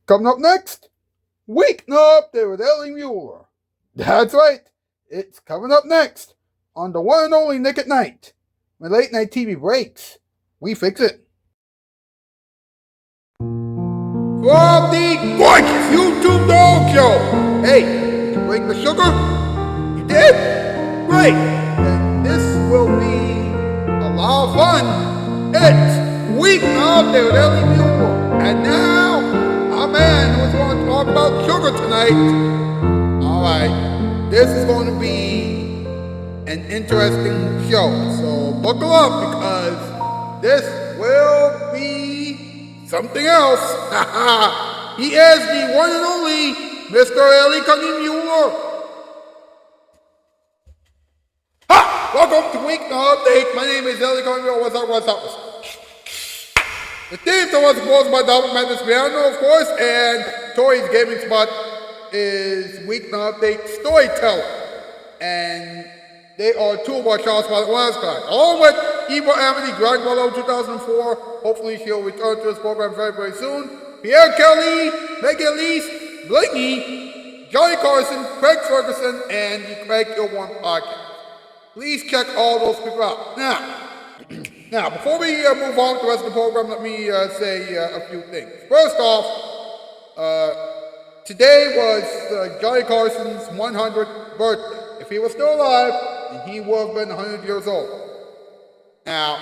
Coming up next, Weeknight with Muller. That's right, it's coming up next on the one and only Nick at Night. When late night TV breaks, we fix it. From the gorgeous YouTube Dog Show. Hey, did you bring the sugar? You did? Great. Then this will be a lot of fun. It's Weeknight with Muller. And now, our man who's going to talk about sugar tonight. Alright, this is going to be an interesting show. So buckle up because this will be something else. He is the one and only Mr. Muller. Ha! Welcome to Weeknight Update. My name is Muller. What's up? The theme song was composed by Double Madness Piano, of course, and Tori's gaming spot is Weeknight Update Storyteller. And they are two of our Shoutout Spotlight last time. Along with Eva Amity, Dragon Ball 2004. Hopefully she'll return to this program very, very soon. Pierre Kelly, Megan Elise, Blinky, Johnny Carson, Craig Ferguson, and the Craig Kilborn podcast. Please check all those people out. Now, before we move on to the rest of the program, let me say a few things. First off, today was Johnny Carson's 100th birthday. If he was still alive, then he would have been 100 years old. Now,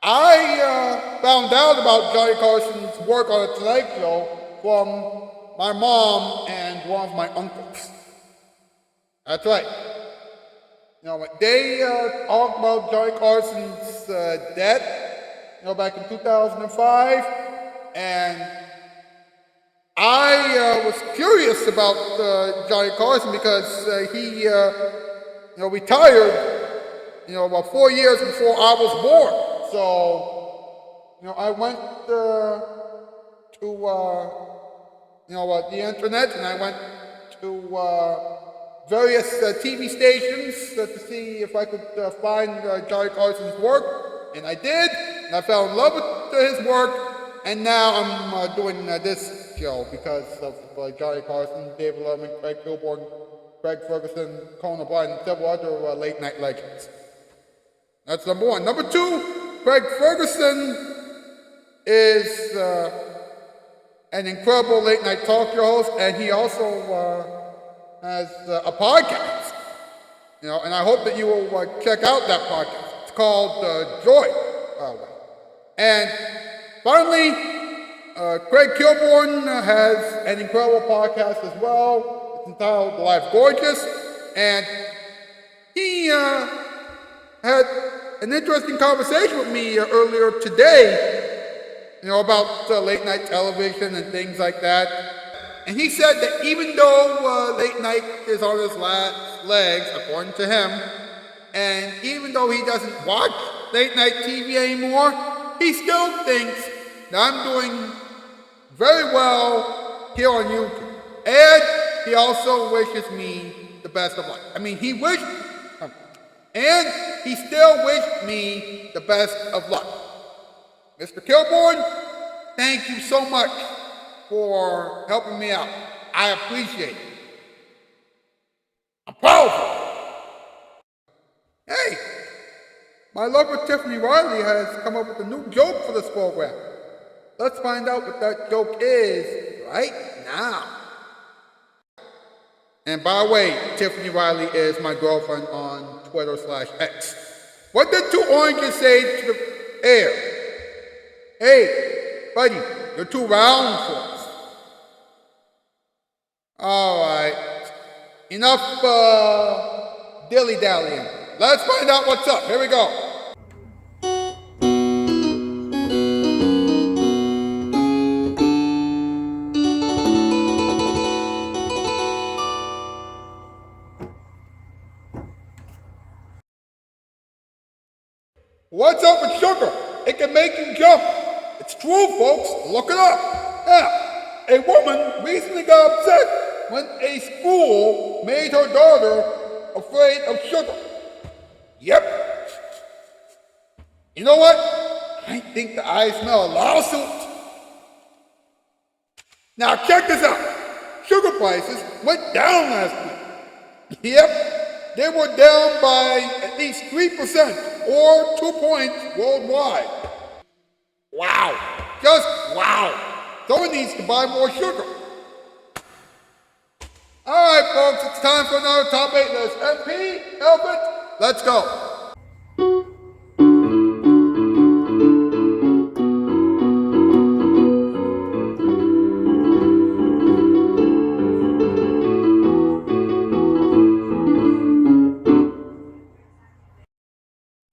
I found out about Johnny Carson's work on the Tonight Show from my mom and one of my uncles. That's right. You know, they talked about Johnny Carson's death, back in 2005, and I was curious about Johnny Carson because he, retired, about 4 years before I was born. So, I went to the internet, and I went to various TV stations to see if I could find Johnny Carson's work, and I did, and I fell in love with his work, and now I'm doing this show because of Johnny Carson, David Letterman, Craig Kilborn, Craig Ferguson, Conan O'Brien, and several other late night legends. That's number one. Number two, Craig Ferguson is an incredible late night talk show host, and he also has a podcast, and I hope that you will check out that podcast. It's called Joy. And finally, Craig Kilborn has an incredible podcast as well. It's entitled Life Gorgeous, and he had an interesting conversation with me earlier today, about late night television and things like that. And he said that even though late night is on his last legs, according to him, and even though he doesn't watch late night TV anymore, he still thinks that I'm doing very well here on YouTube. And he also wishes me the best of luck. And he still wished me the best of luck. Mr. Kilborn, thank you so much for helping me out. I appreciate it. I'm proud of you. Hey, my lover Tiffany Riley has come up with a new joke for this program. Let's find out what that joke is right now. And by the way, Tiffany Riley is my girlfriend on Twitter/X. What did two oranges say to the air? Hey, buddy, you're too round for us. Alright, enough dilly-dallying. Let's find out what's up. Here we go. What's up with sugar? It can make you jump. It's true, folks. Look it up. Yeah, a woman recently got upset when a school made her daughter afraid of sugar. Yep. You know what? I think that I smell a lawsuit. Now check this out. Sugar prices went down last week. Yep, they were down by at least 3% or 2 points worldwide. Wow, just wow. Someone needs to buy more sugar. Alright folks, it's time for another top 8 list. MP, help it, let's go.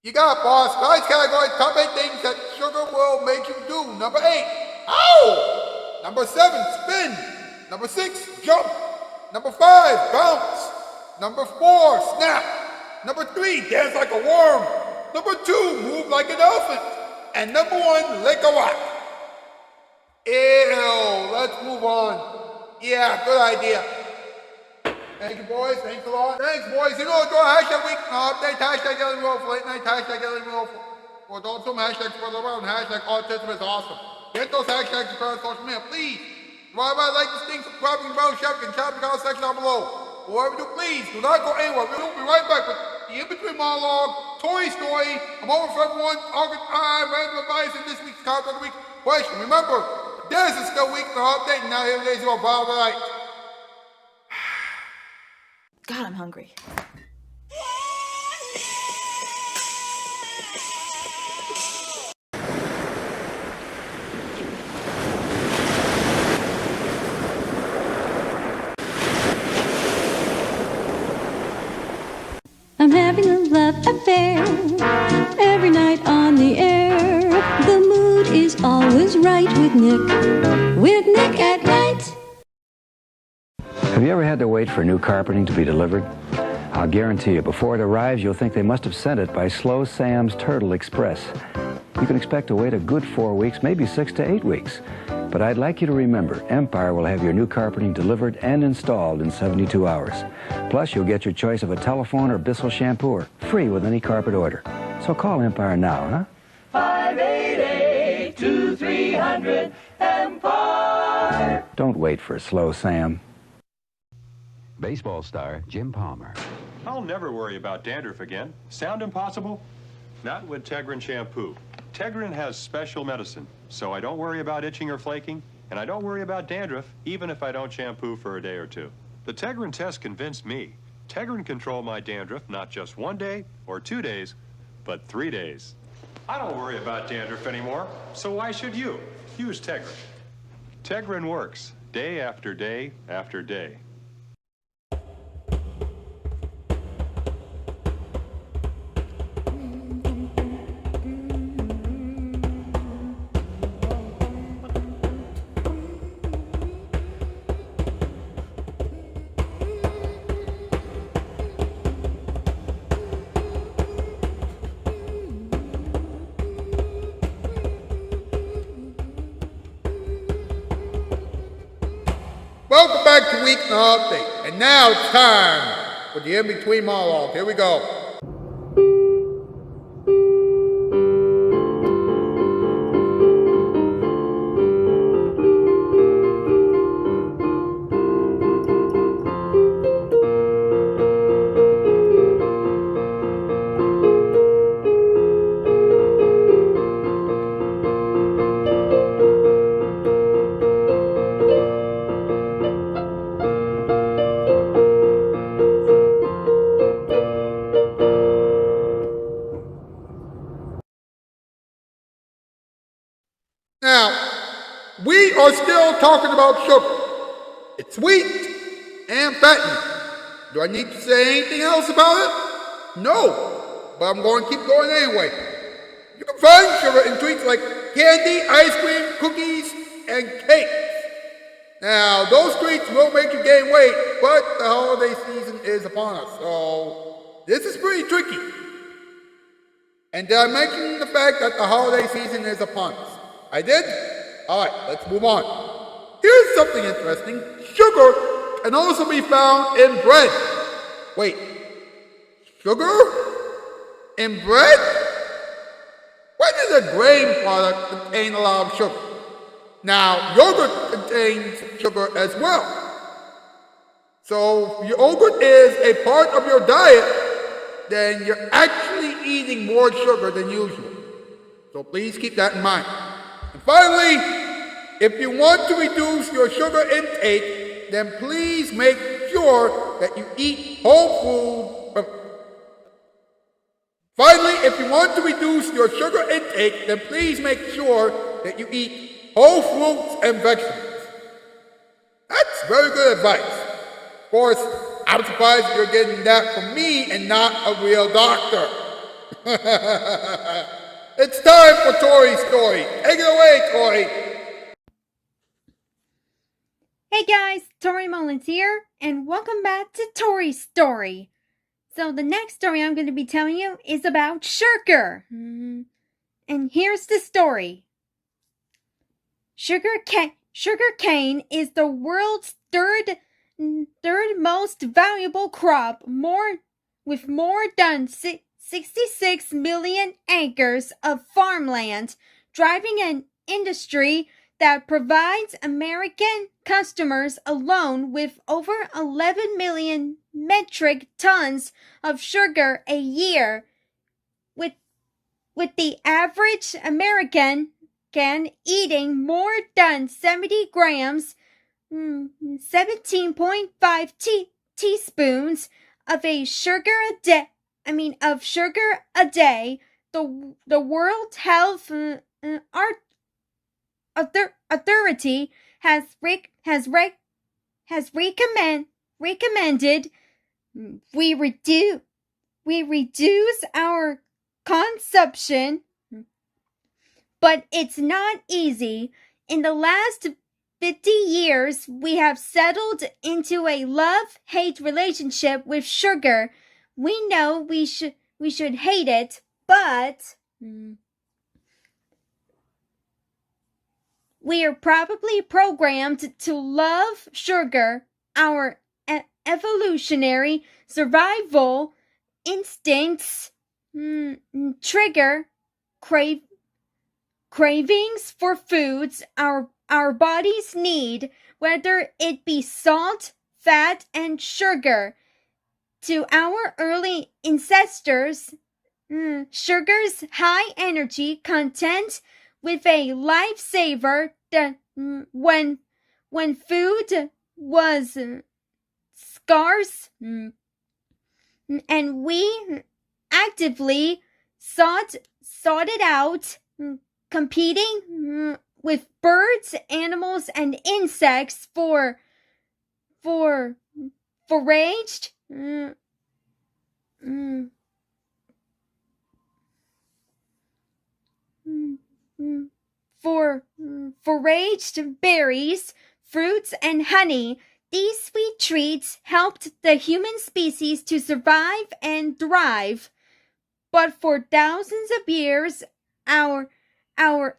You got it, boss. Guys category, top 8 things that sugar will make you do. Number 8, ow! Number 7, spin. Number 6, jump. Number 5, bounce. Number 4, snap. Number 3, dance like a worm. Number 2, move like an elephant. And number 1, lick a rock. Ew, let's move on. Yeah, good idea. Thank you, boys. Thanks a lot. Thanks, boys. You know, go hashtag week update, hashtag Yelling Roll for late night, hashtag Yelling Roll for adults, some hashtags for the round, hashtag autism is awesome. Get those hashtags across social media, please. Why like this thing, subscribe, and bell, share, and chat in the comment section down below. Whatever you do, please, do not go anywhere. We'll be right back with the in-between monologue, Toy Story, a moment for everyone, August time, random advice, and this week's comment of the week question. Remember, this is still week for update, and now here it is, your Bob Right. God, I'm hungry. I'm having a love affair every night on the air. The mood is always right with Nick at night. Have you ever had to wait for new carpeting to be delivered? I'll guarantee you, before it arrives, you'll think they must have sent it by Slow Sam's Turtle Express. You can expect to wait a good 4 weeks, maybe 6 to 8 weeks. But I'd like you to remember, Empire will have your new carpeting delivered and installed in 72 hours. Plus, you'll get your choice of a telephone or Bissell shampooer, free with any carpet order. So call Empire now, huh? 588-2300 Empire. Don't wait for Slow Sam. Baseball star Jim Palmer. I'll never worry about dandruff again. Sound impossible? Not with Tegrin shampoo. Tegrin has special medicine, so I don't worry about itching or flaking, and I don't worry about dandruff, even if I don't shampoo for a day or two. The Tegrin test convinced me. Tegrin controlled my dandruff not just 1 day or 2 days, but 3 days. I don't worry about dandruff anymore, so why should you? Use Tegrin. Tegrin works day after day after day. Welcome back to Weeknight Update. And now it's time for the in-between monologue. Here we go. Now, we are still talking about sugar. It's sweet and fattening. Do I need to say anything else about it? No, but I'm going to keep going anyway. You can find sugar in treats like candy, ice cream, cookies, and cakes. Now, those treats will make you gain weight, but the holiday season is upon us, so this is pretty tricky. And did I mention the fact that the holiday season is upon us? I did? Alright, let's move on. Here's something interesting. Sugar can also be found in bread. Wait, sugar? In bread? Why does a grain product contain a lot of sugar? Now, yogurt contains sugar as well. So, if yogurt is a part of your diet, then you're actually eating more sugar than usual. So please keep that in mind. And finally, if you want to reduce your sugar intake, then please make sure that you eat whole food. Finally, if you want to reduce your sugar intake, then please make sure that you eat whole fruits and vegetables. That's very good advice. Of course, I'm surprised you're getting that from me and not a real doctor. It's time for Tori's story. Take it away, Tori. Hey guys, Tori Mullins here, and welcome back to Tori's Story. So the next story I'm going to be telling you is about sugar. And here's the story. Sugar cane is the world's third most valuable crop, with more than 66 million acres of farmland, driving an industry that provides American customers alone with over 11 million metric tons of sugar a year, with the average American eating more than 70 grams, 17.5 teaspoons of sugar a day. The World Health Authority has recommended we reduce our consumption, but it's not easy. In the last 50 years, we have settled into a love-hate relationship with sugar. We know we should hate it, but we are probably programmed to love sugar. Our evolutionary survival instincts trigger cravings for foods our bodies need, whether it be salt, fat, and sugar. To our early ancestors, sugar's high energy content with a lifesaver that when food was scarce, and we actively sought it out, competing with birds, animals, and insects for foraged foraged berries, fruits, and honey. These sweet treats helped the human species to survive and thrive. But for thousands of years, our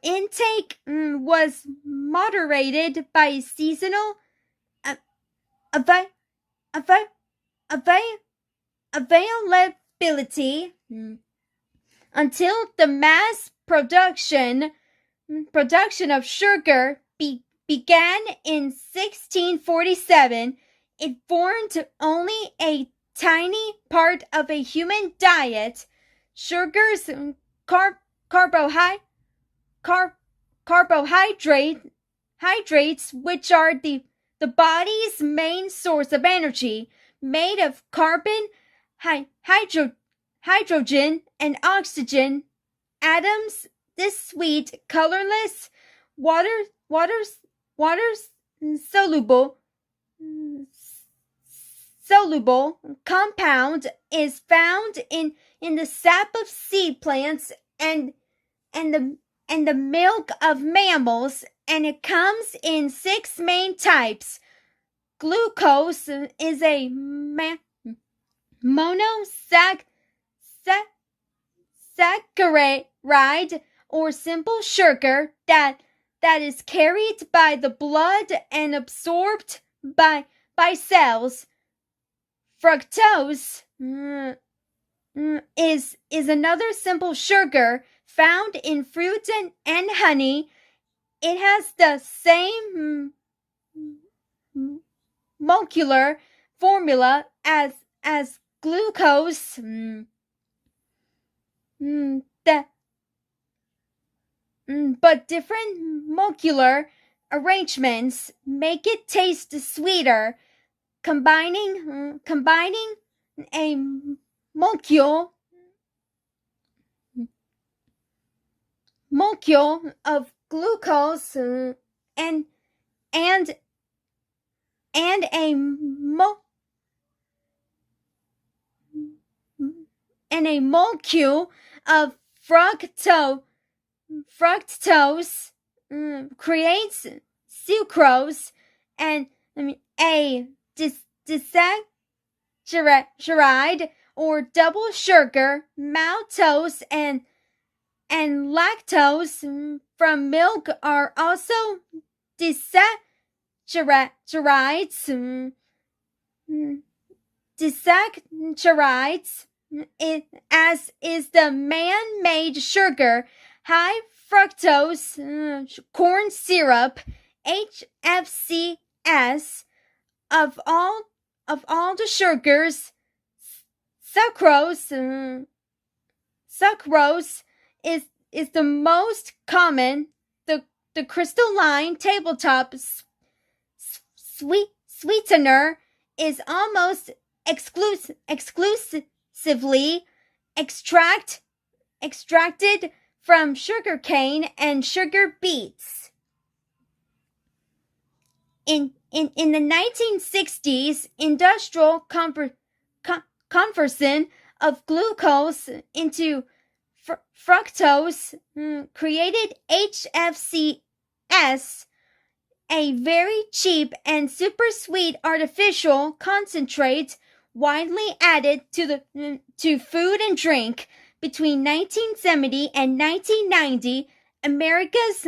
intake was moderated by seasonal availability until the mass production of sugar began in 1647. It formed only a tiny part of a human diet. Sugar's carbohydrates, which are the body's main source of energy, made of carbon, hydrogen, and oxygen atoms. This sweet, colorless, water soluble compound is found in the sap of sea plants and the milk of mammals, and it comes in 6 main types. Glucose is a monosaccharide or simple sugar that is carried by the blood and absorbed by cells. Fructose is another simple sugar found in fruits and honey, it has the same molecular formula as glucose. But different molecular arrangements make it taste sweeter. Combining a molecule of glucose and a molecule of fructose creates sucrose, and a disaccharide or double sugar, maltose and lactose from milk are also disaccharides. Disaccharides, as is the man-made sugar, high fructose corn syrup, HFCS. Of all the sugars, sucrose is the most common. The crystalline tabletop sweetener is almost exclusively extracted from sugarcane and sugar beets. In the 1960s, industrial conversion of glucose into fructose created HFCS, a very cheap and super sweet artificial concentrate widely added to food and drink. Between 1970 and 1990, America's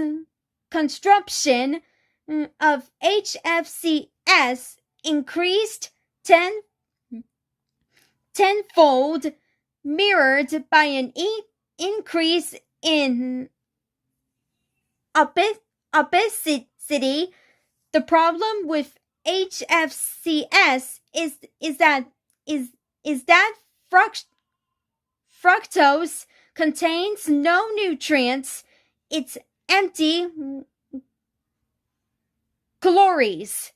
consumption of HFCS increased tenfold, mirrored by an increase in obesity. The problem with HFCS is that fructose contains no nutrients. It's empty calories.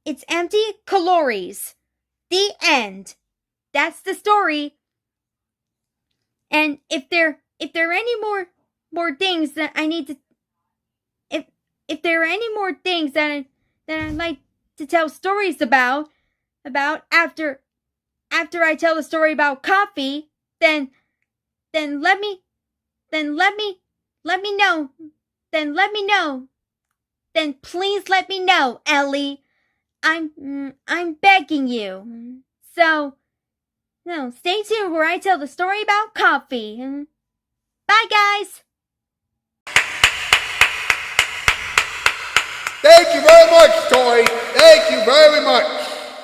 It's empty calories. The end. That's the story. And if there are any more things that I need to, if there are any more things that I'd like to tell stories about after I tell the story about coffee, then let me know. Then please let me know, Ellie. I'm begging you. So, no, stay tuned where I tell the story about coffee. Bye, guys. Thank you very much, Tori. Thank you very much.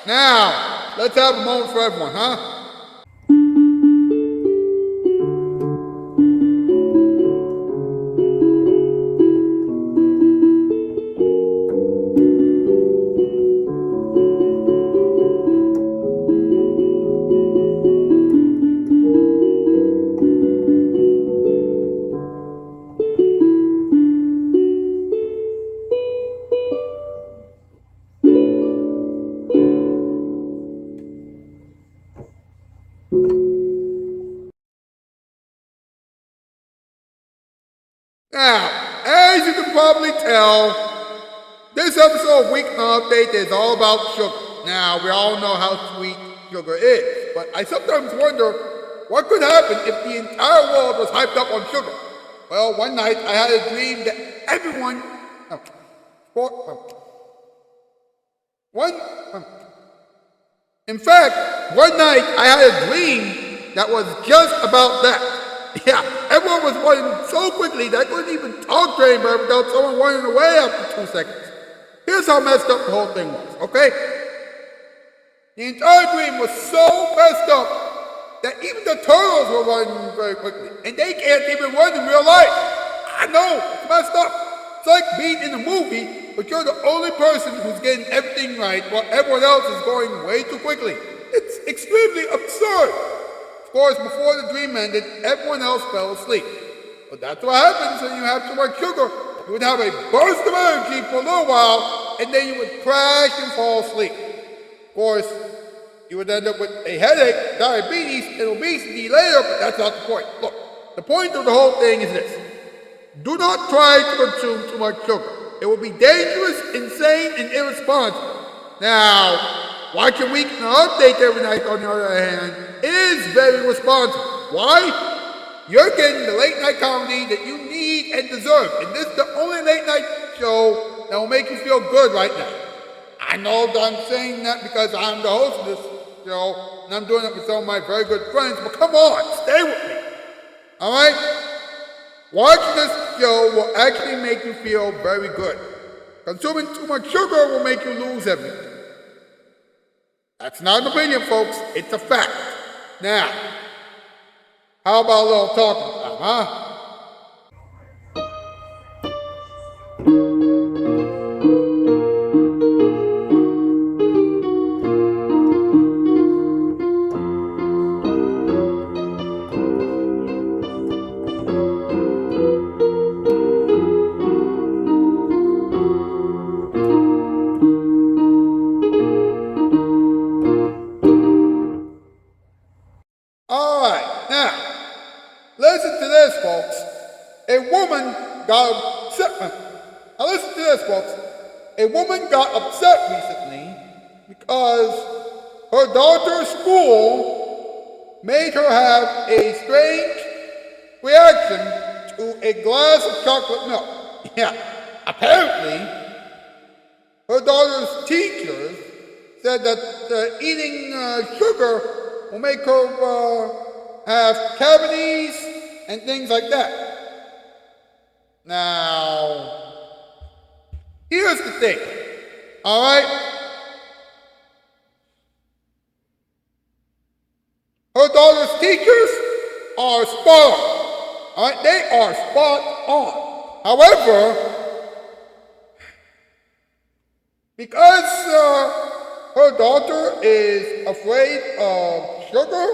Now, let's have a moment for everyone, huh? Now, as you can probably tell, this episode of Weeknight Update is all about sugar. Now, we all know how sweet sugar is, but I sometimes wonder what could happen if the entire world was hyped up on sugar. Well, one night I had a dream that everyone... In fact, one night I had a dream that was just about that. Yeah, everyone was running so quickly that I couldn't even talk to anybody without someone running away after 2 seconds. Here's how messed up the whole thing was, okay? The entire dream was so messed up that even the turtles were running very quickly, and they can't even run in real life. I know, it's messed up. It's like being in a movie, but you're the only person who's getting everything right while everyone else is going way too quickly. It's extremely absurd. Of course, before the dream ended, everyone else fell asleep. But that's what happens when you have too much sugar. You would have a burst of energy for a little while, and then you would crash and fall asleep. Of course, you would end up with a headache, diabetes, and obesity later, but that's not the point. Look, the point of the whole thing is this. Do not try to consume too much sugar. It will be dangerous, insane, and irresponsible. Now, watching Weeknight Update every night, on the other hand, is very responsible. Why? You're getting the late night comedy that you need and deserve, and this is the only late night show that will make you feel good right now. I know that I'm saying that because I'm the host of this show, and I'm doing it with some of my very good friends, but come on, stay with me. Alright? Watching this show will actually make you feel very good. Consuming too much sugar will make you lose everything. That's not an opinion, folks. It's a fact. Now, how about a little talking time, huh? Alright, now, listen to this, folks. A woman got upset. Now listen to this, folks. A woman got upset recently because her daughter's school made her have a strange reaction to a glass of chocolate milk. Yeah, apparently, her daughter's teachers said that eating sugar will make her have cavities and things like that. Now, here's the thing, alright? Her daughter's teachers are spot on, alright? They are spot on. However, because her daughter is afraid of sugar,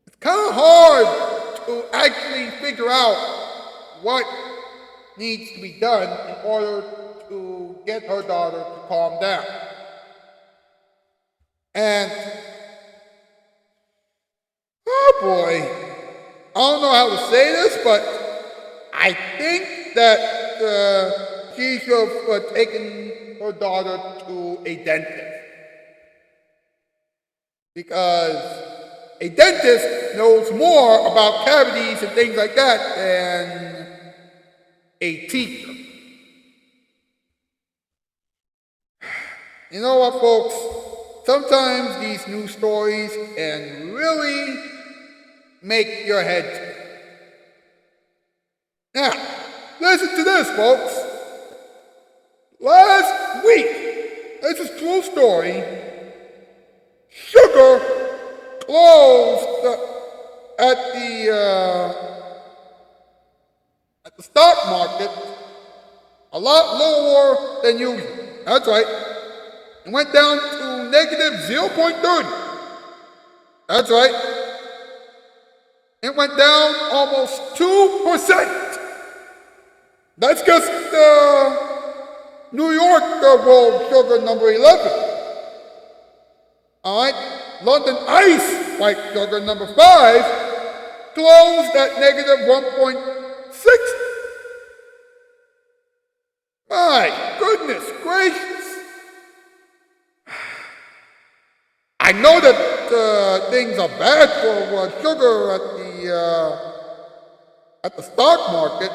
it's kind of hard to actually figure out what needs to be done in order to get her daughter to calm down. And, oh boy, I don't know how to say this, but I think that she should have taken her daughter to a dentist. Because a dentist knows more about cavities and things like that than a teacher. You know what, folks? Sometimes these news stories can really make your head spin. Now, listen to this, folks. Last week, this is a true story, sugar closed at the stock market a lot lower than usual. That's right. It went down to negative 0.30. That's right. It went down almost 2%. That's just New York world sugar number 11. Alright, London ice white sugar number 5 closed at negative 1.6. My goodness gracious. I know that things are bad for sugar at the stock market.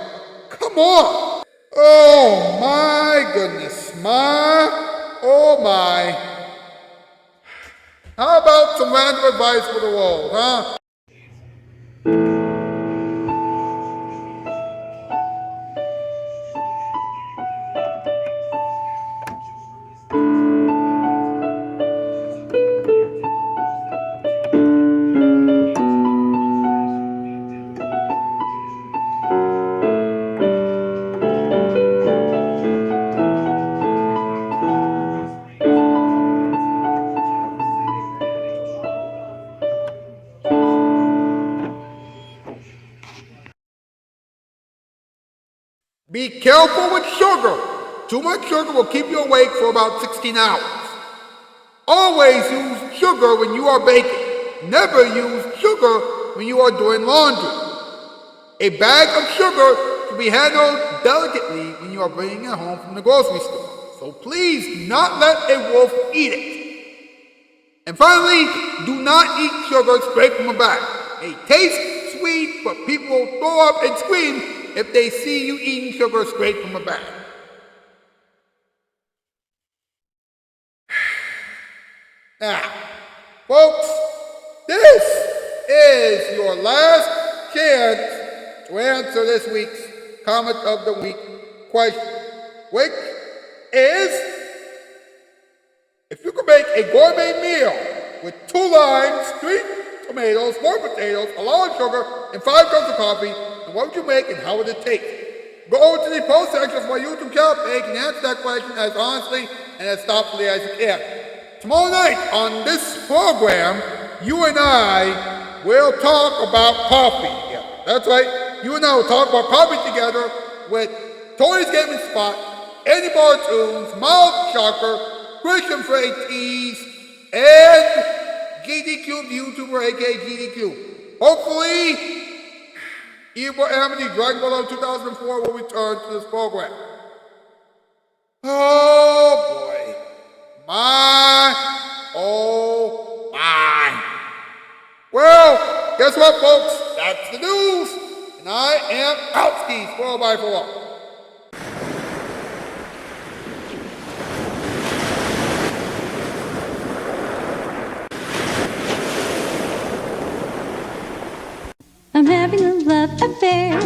Come on. Oh my goodness, oh my. How about some random advice for the world, huh? Be careful with sugar. Too much sugar will keep you awake for about 16 hours. Always use sugar when you are baking. Never use sugar when you are doing laundry. A bag of sugar should be handled delicately when you are bringing it home from the grocery store. So please do not let a wolf eat it. And finally, do not eat sugar straight from a bag. It tastes sweet, but people will throw up and scream if they see you eating sugar straight from a bag. Now, folks, this is your last chance to answer this week's Comment of the Week question, which is, if you could make a gourmet meal with 2 limes, 3 tomatoes, 4 potatoes, a lot of sugar, and 5 cups of coffee, then what would you make and how would it taste? Go over to the post section of my YouTube channel page and answer that question as honestly and as thoughtfully as you can. Tomorrow night on this program, you and I will talk about coffee. Yeah, that's right. You and I will talk about coffee together with Tony's Gaming Spot, Andy Bartoons, Miles Shocker, Christian Frey Tees, and GDQ, the YouTuber, aka GDQ. Hopefully, Evil Amity Dragon Ball 2004 will return to this program. Oh boy. Oh my. Well, guess what, folks? That's the news. And I am Outskis, 4x4. I'm having a love affair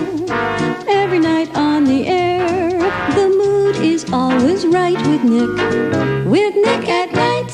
every night on the air. The mood is always right with Nick at Night.